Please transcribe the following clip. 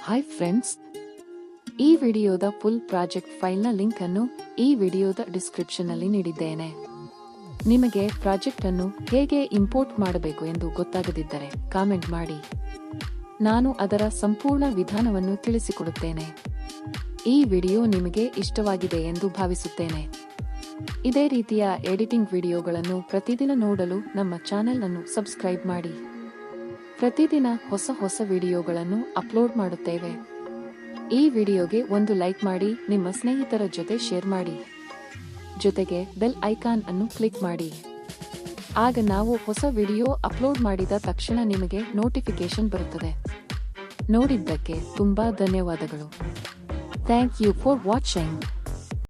Hi friends, ಈ ವಿಡಿಯೋದ full project ಫೈಲ್ನ link ಅನ್ನು ಈ ವಿಡಿಯೋದ ಡಿಸ್ಕ್ರಿಪ್ಷನ್ ಅಲ್ಲಿ ನೀಡಿದ್ದೇನೆ. ನಿಮಗೆ ಪ್ರಾಜೆಕ್ಟ್ ಅನ್ನು ಹೇಗೆ ಇಂಪೋರ್ಟ್ ಮಾಡಬೇಕು ಎಂದು ಗೊತ್ತಾಗದಿದ್ದರೆ ಕಾಮೆಂಟ್ ಮಾಡಿ, ನಾನು ಅದರ ಸಂಪೂರ್ಣ ವಿಧಾನವನ್ನು ತಿಳಿಸಿಕೊಡುತ್ತೇನೆ. ಈ ವಿಡಿಯೋ ನಿಮಗೆ ಇಷ್ಟವಾಗಿದೆ ಎಂದು ಭಾವಿಸುತ್ತೇನೆ. ಇದೇ ರೀತಿಯ ಎಡಿಟಿಂಗ್ ವಿಡಿಯೋಗಳನ್ನು ಪ್ರತಿದಿನ ನೋಡಲು ನಮ್ಮ ಚಾನೆಲ್ ಅನ್ನು ಸಬ್ಸ್ಕ್ರೈಬ್ ಮಾಡಿ. ಪ್ರತಿದಿನ ಹೊಸ ವಿಡಿಯೋಗಳನ್ನು ಅಪ್ಲೋಡ್ ಮಾಡುತ್ತೇವೆ. ಈ ವಿಡಿಯೋಗೆ ಒಂದು ಲೈಕ್ ಮಾಡಿ, ನಿಮ್ಮ ಸ್ನೇಹಿತರ ಜೊತೆ ಶೇರ್ ಮಾಡಿ. ಜೊತೆಗೆ ಬೆಲ್ ಐಕಾನ್ ಅನ್ನು ಕ್ಲಿಕ್ ಮಾಡಿ. ಆಗ ನಾವು ಹೊಸ ವಿಡಿಯೋ ಅಪ್ಲೋಡ್ ಮಾಡಿದ ತಕ್ಷಣ ನಿಮಗೆ ನೋಟಿಫಿಕೇಶನ್ ಬರುತ್ತದೆ. ನೋಡಿದ್ದಕ್ಕೆ ತುಂಬಾ ಧನ್ಯವಾದಗಳು. Thank you for watching.